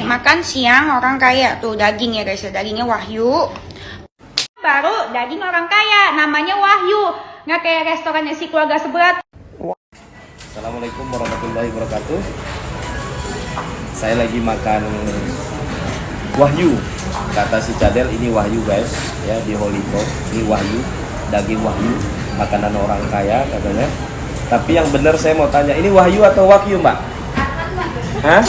makan siang orang kaya. Tuh daging ya guys, dagingnya Wahyu. Baru daging orang kaya, namanya Wahyu. Nggak kayak restorannya si keluarga sebelah. Assalamualaikum warahmatullahi wabarakatuh. Saya lagi makan Wahyu. Kata si Cadel ini Wahyu guys, ya di Holiko. Ini Wahyu, daging Wahyu, makanan orang kaya katanya. Tapi yang benar saya mau tanya, ini Wahyu atau Wagyu, Mbak? Hah?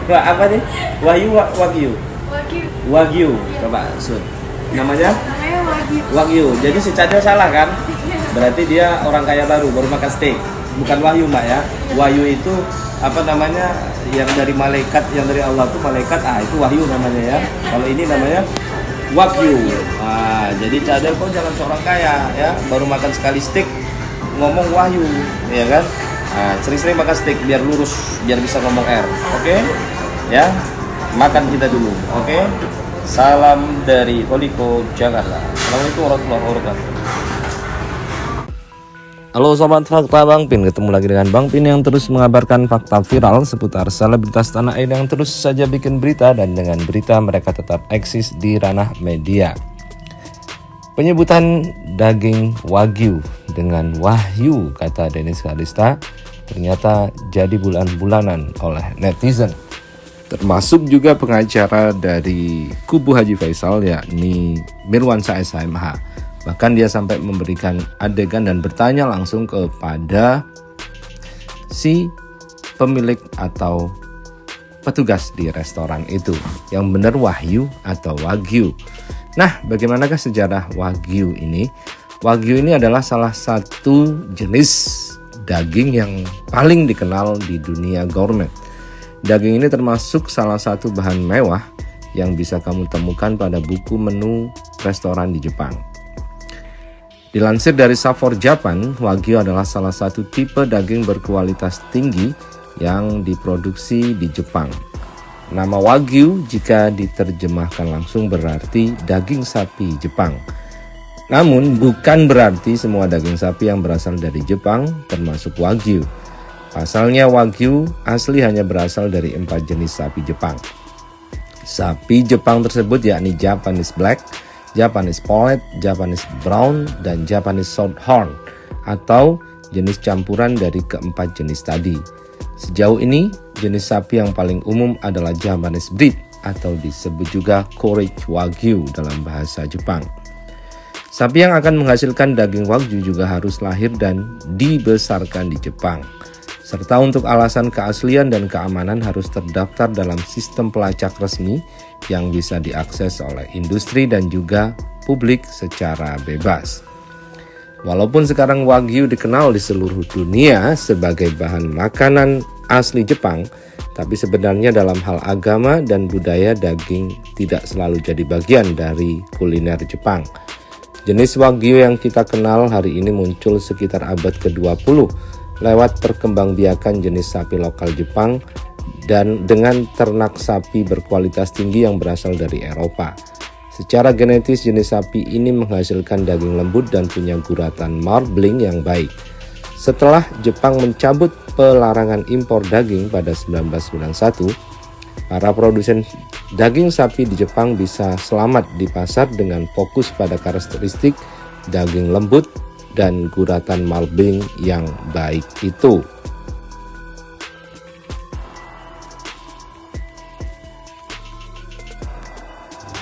Mbak, apa nih? Wahyu, Wagyu? Wagyu. Coba Sud. Namanya Wagyu. Wagyu. Jadi si Cadel salah kan? Berarti dia orang kaya baru makan steak. Bukan Wahyu, Mbak ya. Wahyu itu apa namanya? Yang dari malaikat, yang dari Allah tuh malaikat. Itu Wahyu namanya ya. Kalau ini namanya Wagyu. Jadi Cadel kok jangan seorang kaya ya, baru makan sekali steak ngomong Wahyu, ya kan? Sering-sering makan steak biar lurus, biar bisa ngomong R. Oke? Ya. Makan kita dulu. Oke? Salam dari Holiko, Jakarta. Assalamualaikum warahmatullahi wabarakatuh. Halo Sobat Fakta Bang Pin, ketemu lagi dengan Bang Pin yang terus mengabarkan fakta viral seputar selebritas tanah air yang terus saja bikin berita, dan dengan berita mereka tetap eksis di ranah media. Penyebutan daging Wagyu dengan Wahyu, kata Denis Kalista, ternyata jadi bulan-bulanan oleh netizen. Termasuk juga pengacara dari kubu Haji Faisal, yakni Mirwansyah SHMH. Bahkan dia sampai memberikan adegan dan bertanya langsung kepada si pemilik atau petugas di restoran itu, yang benar Wahyu atau Wagyu. Nah, bagaimanakah sejarah Wagyu ini? Wagyu ini adalah salah satu jenis daging yang paling dikenal di dunia gourmet. Daging ini termasuk salah satu bahan mewah yang bisa kamu temukan pada buku menu restoran di Jepang. Dilansir dari Safor Japan, Wagyu adalah salah satu tipe daging berkualitas tinggi yang diproduksi di Jepang. Nama Wagyu jika diterjemahkan langsung berarti daging sapi Jepang. Namun bukan berarti semua daging sapi yang berasal dari Jepang termasuk Wagyu. Pasalnya Wagyu asli hanya berasal dari 4 jenis sapi Jepang. Sapi Jepang tersebut yakni Japanese Black, Japanese Pollet, Japanese Brown, dan Japanese Shorthorn, atau jenis campuran dari keempat jenis tadi. Sejauh ini, jenis sapi yang paling umum adalah Japanese Breed, atau disebut juga Courage Wagyu dalam bahasa Jepang. Sapi yang akan menghasilkan daging Wagyu juga harus lahir dan dibesarkan di Jepang. Serta untuk alasan keaslian dan keamanan harus terdaftar dalam sistem pelacak resmi yang bisa diakses oleh industri dan juga publik secara bebas. Walaupun sekarang Wagyu dikenal di seluruh dunia sebagai bahan makanan asli Jepang, tapi sebenarnya dalam hal agama dan budaya daging tidak selalu jadi bagian dari kuliner Jepang. Jenis Wagyu yang kita kenal hari ini muncul sekitar abad ke-20 lewat perkembangbiakan jenis sapi lokal Jepang dan dengan ternak sapi berkualitas tinggi yang berasal dari Eropa. Secara genetis jenis sapi ini menghasilkan daging lembut dan punya guratan marbling yang baik. Setelah Jepang mencabut pelarangan impor daging pada 1991, para produsen daging sapi di Jepang bisa selamat di pasar dengan fokus pada karakteristik daging lembut dan guratan marbling yang baik itu.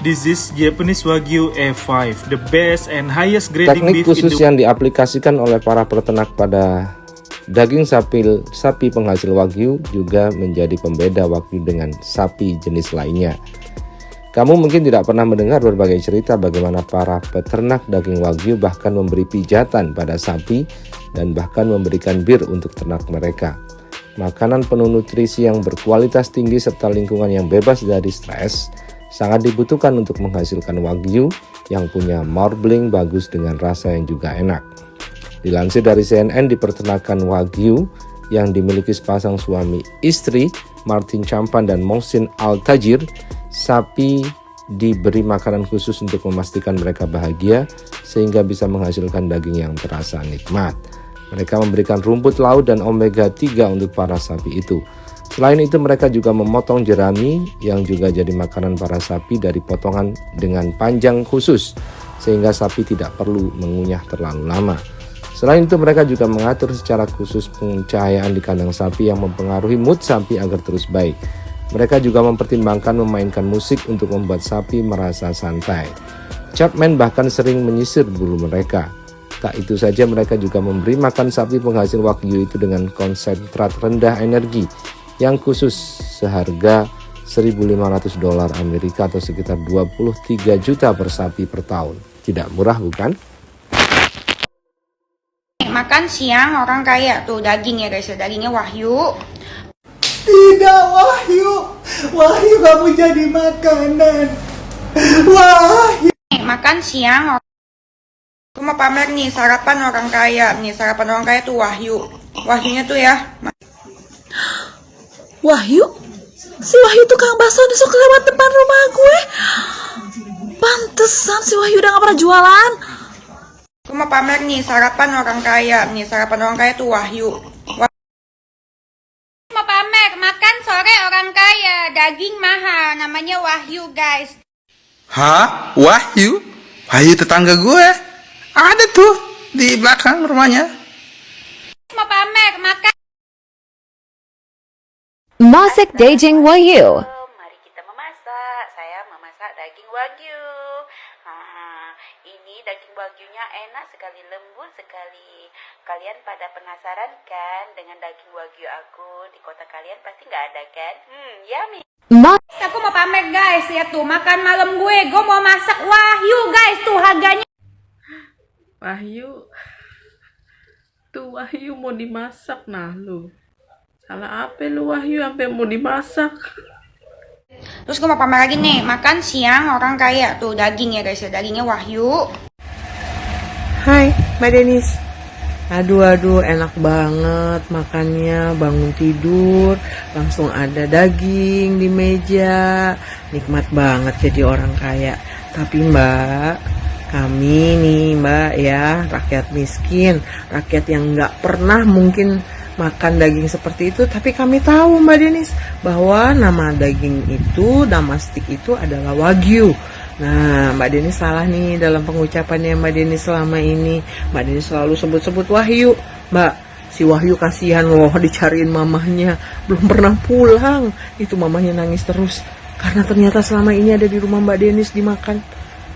This is Japanese Wagyu A5, the best and highest grading Teknik beef khusus yang diaplikasikan oleh para peternak pada daging sapi penghasil Wagyu juga menjadi pembeda Wagyu dengan sapi jenis lainnya. Kamu mungkin tidak pernah mendengar berbagai cerita bagaimana para peternak daging Wagyu bahkan memberi pijatan pada sapi dan bahkan memberikan bir untuk ternak mereka. Makanan penuh nutrisi yang berkualitas tinggi serta lingkungan yang bebas dari stres sangat dibutuhkan untuk menghasilkan Wagyu yang punya marbling bagus dengan rasa yang juga enak. Dilansir dari CNN, di peternakan Wagyu yang dimiliki sepasang suami istri, Martin Champan dan Mohsin Al-Tajir, sapi diberi makanan khusus untuk memastikan mereka bahagia sehingga bisa menghasilkan daging yang terasa nikmat. Mereka memberikan rumput laut dan omega 3 untuk para sapi itu. Selain itu mereka juga memotong jerami yang juga jadi makanan para sapi dari potongan dengan panjang khusus sehingga sapi tidak perlu mengunyah terlalu lama. Selain itu mereka juga mengatur secara khusus pencahayaan di kandang sapi yang mempengaruhi mood sapi agar terus baik. Mereka juga mempertimbangkan memainkan musik untuk membuat sapi merasa santai. Chapman bahkan sering menyisir bulu mereka. Tak itu saja, mereka juga memberi makan sapi penghasil wagyu itu dengan konsentrat rendah energi yang khusus seharga $1.500 Amerika atau sekitar 23 juta per sapi per tahun. Tidak murah bukan? Makan siang orang kaya tuh daging ya guys ya, dagingnya wagyu. Tidak, Wahyu. Wahyu kamu jadi makanan. Wahyu. Makan siang aku mau pamer nih sarapan orang kaya. Nih sarapan orang kaya tuh wahyu. Wahyunya tuh ya. Wahyu? Si Wahyu tukang bakso besok lewat depan rumah gue. Pantesan si Wahyu udah gak pernah jualan. Aku mau pamer nih sarapan orang kaya. Nih sarapan orang kaya tuh wahyu. Mau pamer makan sore orang kaya. Daging mahal, namanya wahyu guys. Hah? Wahyu? Wahyu tetangga gue. Ada tuh di belakang rumahnya. Mau pamer makan. Masak daging wagyu. Mari kita memasak. Saya memasak daging wagyu. Ini daging wagyunya enak sekali, lembut sekali. Kalian pada penasaran kan dengan daging wagyu aku? Di kota kalian pasti nggak ada kan? Yummy. Aku mau pamer guys, ya tuh makan malam gue mau masak wahyu guys, tuh harganya. Wahyu, tuh Wahyu mau dimasak nah lu. Salah apa lu Wahyu sampai mau dimasak? Terus gue mau pamer lagi nih, makan siang orang kaya tuh daging ya guys ya, dagingnya wahyu. Hai Mbak Denis. Aduh enak banget makannya, bangun tidur langsung ada daging di meja. Nikmat banget jadi orang kaya. Tapi Mbak, kami nih Mbak ya, rakyat miskin, rakyat yang nggak pernah mungkin makan daging seperti itu. Tapi kami tahu Mbak Denis bahwa nama daging itu, nama stik itu adalah wagyu. Nah, Mbak Denis salah nih dalam pengucapannya Mbak Denis selama ini. Mbak Denis selalu sebut-sebut Wahyu. Mbak, si Wahyu kasihan loh dicariin mamahnya, belum pernah pulang. Itu mamahnya nangis terus karena ternyata selama ini ada di rumah Mbak Denis dimakan,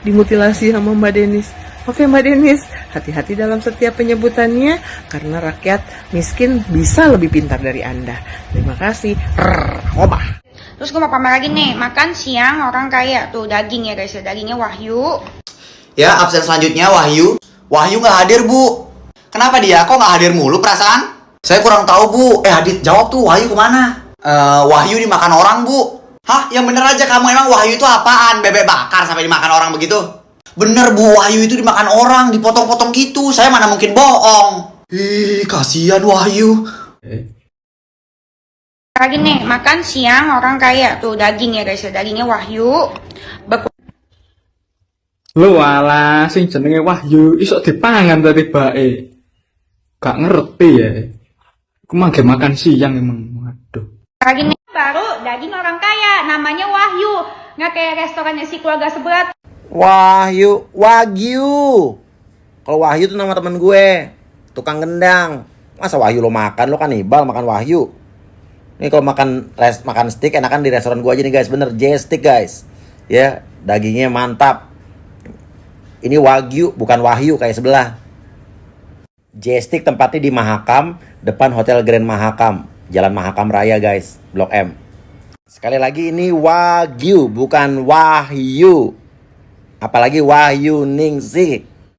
dimutilasi sama Mbak Denis. Oke Mbak Denis, hati-hati dalam setiap penyebutannya karena rakyat miskin bisa lebih pintar dari Anda. Terima kasih. Obah. Terus gue mau pamer lagi nih, makan siang orang kaya tuh daging ya guys ya, dagingnya wahyu. Ya, absen selanjutnya Wahyu. Wahyu nggak hadir, Bu. Kenapa dia? Kok nggak hadir mulu perasaan? Saya kurang tahu, Bu. Adit, jawab tuh, Wahyu kemana? Wahyu dimakan orang, Bu. Hah? Yang bener aja kamu, emang Wahyu itu apaan? Bebek bakar sampai dimakan orang begitu? Bener, Bu. Wahyu itu dimakan orang, dipotong-potong gitu. Saya mana mungkin bohong. Ih, kasihan Wahyu. Lagi nih, makan siang orang kaya tuh daging ya guys ya, dagingnya wahyu. Lu alah sing jenenge Wahyu iso dipangan tadi bae. Gak ngerti ya. Aku mangke makan siang emang. Waduh. Lagi nih baru daging orang kaya, namanya wahyu. Nggak kayak restorannya si keluarga sebelah. Wahyu, Wagyu. Kalau Wahyu itu nama temen gue, tukang gendang. Masa Wahyu lo makan, lo kanibal makan Wahyu. Ini kalau makan steak enakan di restoran gua aja nih guys, bener J-Steak guys. Ya, dagingnya mantap. Ini Wagyu bukan Wahyu kayak sebelah. J-Steak tempatnya di Mahakam, depan Hotel Grand Mahakam, Jalan Mahakam Raya guys, Blok M. Sekali lagi ini Wagyu bukan Wahyu. Apalagi Wahyu Ningsih.